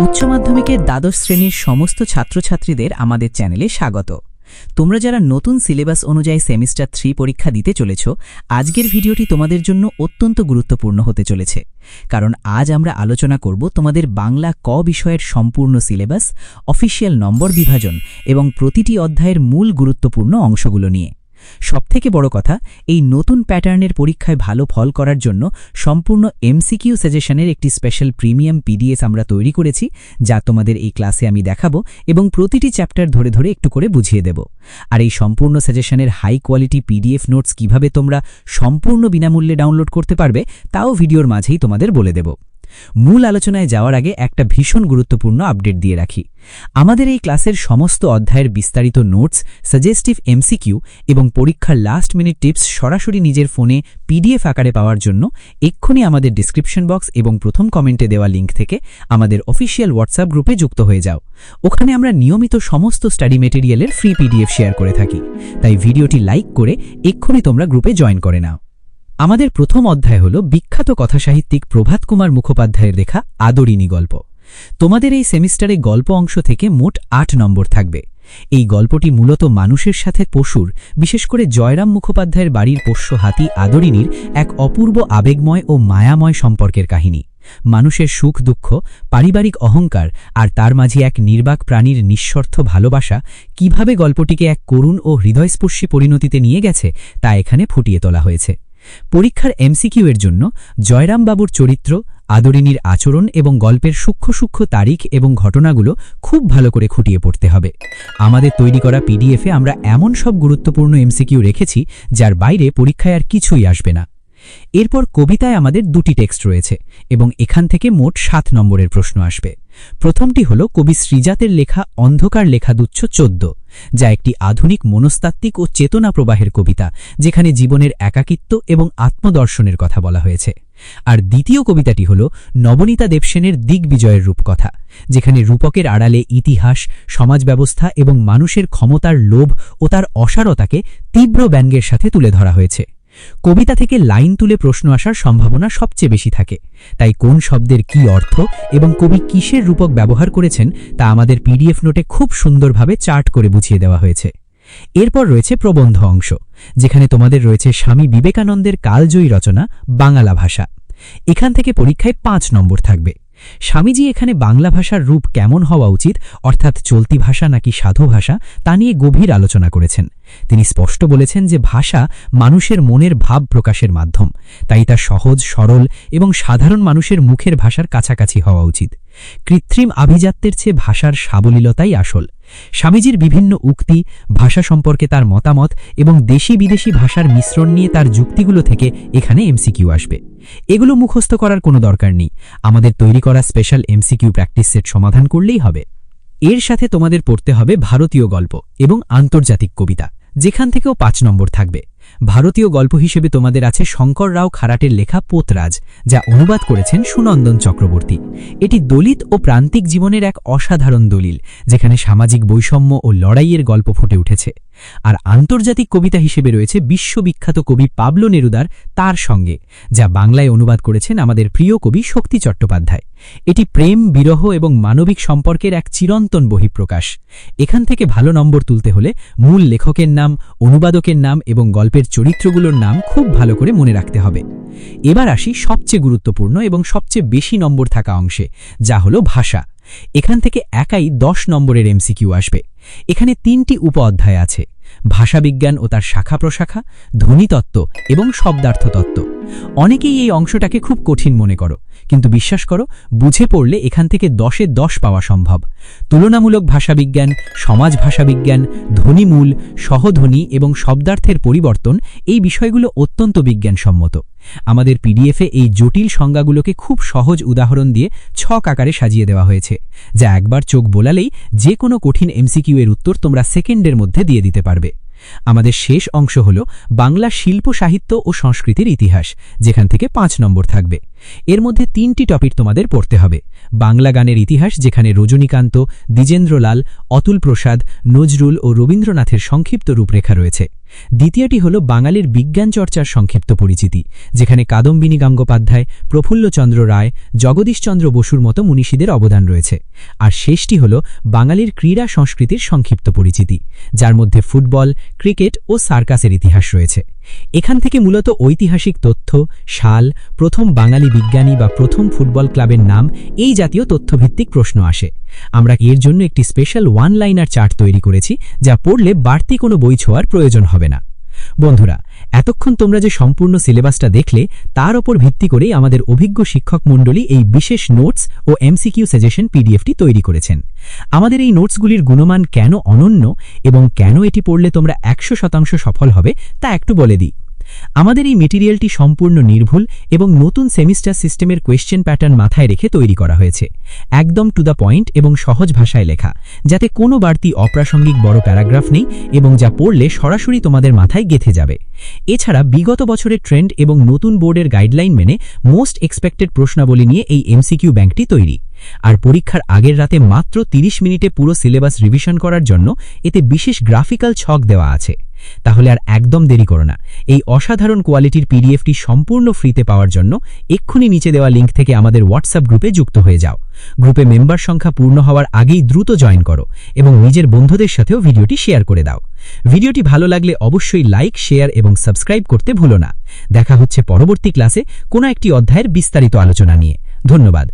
উচ্চ মাধ্যমিকের দ্বাদশ শ্রেণীর সমস্ত ছাত্রছাত্রীদের আমাদের চ্যানেলে স্বাগত। তোমরা যারা নতুন সিলেবাস অনুযায়ী সেমিস্টার 3 পরীক্ষা দিতে চলেছ, আজকের ভিডিওটি তোমাদের জন্য অত্যন্ত গুরুত্বপূর্ণ হতে চলেছে, কারণ আজ আমরা আলোচনা করব তোমাদের বাংলা ক বিষয়ের সম্পূর্ণ সিলেবাস, অফিসিয়াল নম্বর বিভাজন এবং প্রতিটি অধ্যায়ের মূল গুরুত্বপূর্ণ অংশগুলো নিয়ে। সবথেকে বড় কথা, এই নতুন প্যাটার্নের পরীক্ষায় ভালো ফল করার জন্য সম্পূর্ণ এমসিকিউ সাজেশনের একটি স্পেশাল প্রিমিয়াম পিডিএফ আমরা তৈরি করেছি, যা তোমাদের এই ক্লাসে আমি দেখাবো এবং প্রতিটি চ্যাপ্টার ধরে ধরে একটু করে বুঝিয়ে দেব। আর এই সম্পূর্ণ সাজেশনের হাই কোয়ালিটি পিডিএফ নোটস কিভাবে তোমরা সম্পূর্ণ বিনামূল্যে ডাউনলোড করতে পারবে, তাও ভিডিওর মাঝেই তোমাদের বলে দেব। মূল আলোচনায় যাওয়ার আগে একটা ভীষণ গুরুত্বপূর্ণ আপডেট দিয়ে রাখি। আমাদের এই ক্লাসের সমস্ত অধ্যায়ের বিস্তারিত নোটস, সাজেস্টিভ এমসিকিউ এবং পরীক্ষার লাস্ট মিনিট টিপস সরাসরি নিজের ফোনে পিডিএফ আকারে পাওয়ার জন্য এক্ষুনি আমাদের ডিসক্রিপশন বক্স এবং প্রথম কমেন্টে দেওয়া লিঙ্ক থেকে আমাদের অফিসিয়াল হোয়াটসঅ্যাপ গ্রুপে যুক্ত হয়ে যাও। ওখানে আমরা নিয়মিত সমস্ত স্টাডি মেটেরিয়ালের ফ্রি পিডিএফ শেয়ার করে থাকি, তাই ভিডিওটি লাইক করে এক্ষুনি তোমরা গ্রুপে জয়েন করে নাও। আমাদের প্রথম অধ্যায় হল বিখ্যাত কথাসাহিত্যিক প্রভাত কুমার মুখোপাধ্যায়ের লেখা আদরিণী গল্প। তোমাদের এই সেমিস্টারে গল্প অংশ থেকে মোট 8 নম্বর থাকবে। এই গল্পটি মূলত মানুষের সাথে পশুর, বিশেষ করে জয়রাম মুখোপাধ্যায়ের বাড়ির পোষ্য হাতি আদরিণীর এক অপূর্ব আবেগময় ও মায়াময় সম্পর্কের কাহিনী। মানুষের সুখ দুঃখ, পারিবারিক অহংকার আর তার মাঝে এক নির্বাক প্রাণীর নিঃস্বার্থ ভালোবাসা কিভাবে গল্পটিকে এক করুণ ও হৃদয়স্পর্শী পরিণতিতে নিয়ে গেছে, তা এখানে ফুটিয়ে তোলা হয়েছে। পরীক্ষার এমসিকিউ এর জন্য জয়রামবাবুর চরিত্র, আদরিণীর আচরণ এবং গল্পের সূক্ষ্ম সূক্ষ্ম তারিখ এবং ঘটনাগুলো খুব ভালো করে খুঁটিয়ে পড়তে হবে। আমাদের তৈরি করা পিডিএফে আমরা এমন সব গুরুত্বপূর্ণ এমসিকিউ রেখেছি যার বাইরে পরীক্ষায় আর কিছুই আসবে না। এরপর কবিতায় আমাদের 2টি টেক্সট রয়েছে এবং এখান থেকে মোট 7 নম্বরের প্রশ্ন আসবে। প্রথমটি হল কবি শ্রীজাতের লেখা অন্ধকার লেখাদুচ্ছ 14, যা একটি আধুনিক মনস্তাত্ত্বিক ও চেতনা প্রবাহের কবিতা, যেখানে জীবনের একাকিত্ব এবং আত্মদর্শনের কথা বলা হয়েছে। আর দ্বিতীয় কবিতাটি হল নবনীতা দেবসেনের দিগ্বিজয়ের রূপকথা, যেখানে রূপকের আড়ালে ইতিহাস, সমাজ ব্যবস্থা এবং মানুষের ক্ষমতার লোভ ও তার অসারতাকে তীব্র ব্যঙ্গের সাথে তুলে ধরা হয়েছে। কবিতা থেকে লাইন তুলে প্রশ্ন আসার সম্ভাবনা সবচেয়ে বেশি থাকে, তাই কোন শব্দের কি অর্থ এবং কবি কিসের রূপক ব্যবহার করেছেন তা আমাদের পিডিএফ নোটে খুব সুন্দরভাবে চার্ট করে বুঝিয়ে দেওয়া হয়েছে। এরপর রয়েছে প্রবন্ধ অংশ, যেখানে তোমাদের রয়েছে স্বামী বিবেকানন্দের কালজয়ী রচনা বাংলা ভাষা। এখান থেকে পরীক্ষায় 5 নম্বর থাকবে। স্বামীজি এখানে বাংলা ভাষার রূপ কেমন হওয়া উচিত, অর্থাৎ চলতি ভাষা নাকি সাধু ভাষা, তা নিয়ে গভীর আলোচনা করেছেন। তিনি স্পষ্ট বলেছেন যে ভাষা মানুষের মনের ভাব প্রকাশের মাধ্যম, তাই তা সহজ, সরল এবং সাধারণ মানুষের মুখের ভাষার কাছাকাছি হওয়া উচিত। কৃত্রিম আভিজাত্যের চেয়ে ভাষার সাবলীলতাই আসল। স্বামীজির বিভিন্ন উক্তি, ভাষা সম্পর্কে তার মতামত এবং দেশি বিদেশি ভাষার মিশ্রণ নিয়ে তার যুক্তিগুলো থেকে এখানে এমসিকিউ আসবে। এগুলো মুখস্থ করার কোনো দরকার নেই, আমাদের তৈরি করা স্পেশাল এমসিকিউ প্র্যাকটিস সেট সমাধান করলেই হবে। এর সাথে তোমাদের পড়তে হবে ভারতীয় গল্প এবং আন্তর্জাতিক কবিতা, যেখান থেকেও 5 নম্বর থাকবে। ভারতীয় গল্প হিসেবে তোমাদের আছে শঙ্কর রাও খারাটের লেখা পোতরাজ, যা অনুবাদ করেছেন সুনন্দন চক্রবর্তী। এটি দলিত ও প্রান্তিক জীবনের এক অসাধারণ দলিল, যেখানে সামাজিক বৈষম্য ও লড়াইয়ের গল্প ফুটে উঠেছে। আর আন্তর্জাতিক কবিতা হিসেবে রয়েছে বিশ্ববিখ্যাত কবি পাবলো নেরুদার তার সঙ্গে, যা বাংলায় অনুবাদ করেছেন আমাদের প্রিয় কবি শক্তি চট্টোপাধ্যায়। এটি প্রেম, বিরহ এবং মানবিক সম্পর্কের এক চিরন্তন বহিঃপ্রকাশ। এখান থেকে ভালো নম্বর তুলতে হলে মূল লেখকের নাম, অনুবাদকের নাম এবং গল্পের চরিত্রগুলোর নাম খুব ভালো করে মনে রাখতে হবে। এবার আসি সবচেয়ে গুরুত্বপূর্ণ এবং সবচেয়ে বেশি নম্বর থাকা অংশে, যা হলো ভাষা। এখান থেকে একাই 10 নম্বরের এমসিকিউ আসবে। এখানে 3টি উপ অধ্যায় আছে: ভাষাবিজ্ঞান ও তার শাখা প্রশাখা, ধ্বনিতত্ত্ব এবং শব্দার্থ তত্ত্ব। অনেকেই এই অংশটাকে খুব কঠিন মনে করো, কিন্তু বিশ্বাস করো, বুঝে পড়লে এখান থেকে 10-এ 10 পাওয়া সম্ভব। তুলনামূলক ভাষাবিজ্ঞান, সমাজ ভাষাবিজ্ঞান, ধ্বনিমূল, সহধ্বনি এবং শব্দার্থের পরিবর্তন, এই বিষয়গুলো অত্যন্ত বিজ্ঞানসম্মত। আমাদের পিডিএফে এই জটিল সংজ্ঞাগুলোকে খুব সহজ উদাহরণ দিয়ে ছক আকারে সাজিয়ে দেওয়া হয়েছে, যা একবার চোখ বোলালেই যে কোনো কঠিন এমসিকিউ এর উত্তর তোমরা সেকেন্ডের মধ্যে দিয়ে দিতে পারবে। আমাদের শেষ অংশ হল বাংলা শিল্প, সাহিত্য ও সংস্কৃতির ইতিহাস, যেখান থেকে 5 নম্বর থাকবে। এর মধ্যে 3টি টপিক তোমাদের পড়তে হবে: বাংলা গানের ইতিহাস, যেখানে রজনীকান্ত, দ্বিজেন্দ্রলাল, অতুল প্রসাদ, নজরুল ও রবীন্দ্রনাথের সংক্ষিপ্ত রূপরেখা রয়েছে। দ্বিতীয়টি হল বাঙালির বিজ্ঞান চর্চার সংক্ষিপ্ত পরিচিতি, যেখানে কাদম্বিনী গঙ্গোপাধ্যায়, প্রফুল্লচন্দ্র রায়, জগদীশচন্দ্র বসুর মতো মনীষীদের অবদান রয়েছে। আর শেষটি হল বাঙালির ক্রীড়া সংস্কৃতির সংক্ষিপ্ত পরিচিতি, যার মধ্যে ফুটবল, ক্রিকেট ও সার্কাসের ইতিহাস রয়েছে। এখান থেকে মূলত ঐতিহাসিক তথ্য, সাল, প্রথম বাঙালি বিজ্ঞানী বা প্রথম ফুটবল ক্লাবের নাম, এই জাতীয় তথ্যভিত্তিক প্রশ্ন আসে। আমরা এর জন্য একটি স্পেশাল ওয়ান লাইনার চার্ট তৈরি করেছি, যা পড়লে বাড়তি কোনো বই ছোঁয়ার প্রয়োজন হবে না। বন্ধুরা, এতক্ষণ তোমরা যে সম্পূর্ণ সিলেবাসটা দেখলে, তার ওপর ভিত্তি করেই আমাদের অভিজ্ঞ শিক্ষক মণ্ডলী এই বিশেষ নোটস ও এমসিকিউ সাজেশন পিডিএফটি তৈরি করেছেন। আমাদের এই নোটসগুলির গুণমান কেন অনন্য এবং কেন এটি পড়লে তোমরা 100% সফল হবে তা একটু বলে দিই। আমাদের এই মেটেরিয়ালটি সম্পূর্ণ নির্ভুল এবং নতুন সেমিস্টার সিস্টেমের কোয়েশ্চেন প্যাটার্ন মাথায় রেখে তৈরি করা হয়েছে, একদম টু দ্য পয়েন্ট এবং সহজ ভাষায় লেখা, যাতে কোনো বাড়তি অপ্রাসঙ্গিক বড় প্যারাগ্রাফ নেই এবং যা পড়লে সরাসরি তোমাদের মাথায় গেঁথে যাবে। এছাড়া বিগত বছরের ট্রেন্ড এবং নতুন বোর্ডের গাইডলাইন মেনে মোস্ট এক্সপেক্টেড প্রশ্নাবলী নিয়ে এই এমসিকিউ ব্যাংকটি তৈরি। আর পরীক্ষার আগের রাতে মাত্র 30 মিনিটে পুরো সিলেবাস রিভিশন করার জন্য এতে বিশেষ গ্রাফিক্যাল ছক দেওয়া আছে। তাহলে আর একদম দেরি করো না, এই অসাধারণ কোয়ালিটির পিডিএফটি সম্পূর্ণ ফ্রিতে পাওয়ার জন্য এক্ষুনি নিচে দেওয়া লিঙ্ক থেকে আমাদের হোয়াটসঅ্যাপ গ্রুপে যুক্ত হয়ে যাও। গ্রুপে মেম্বার সংখ্যা পূর্ণ হওয়ার আগেই দ্রুত জয়েন করো এবং নিজের বন্ধুদের সাথেও ভিডিওটি শেয়ার করে দাও। ভিডিওটি ভালো লাগলে অবশ্যই লাইক, শেয়ার এবং সাবস্ক্রাইব করতে ভুলো না। দেখা হচ্ছে পরবর্তী ক্লাসে কোনো একটি অধ্যায়ের বিস্তারিত আলোচনা নিয়ে। ধন্যবাদ।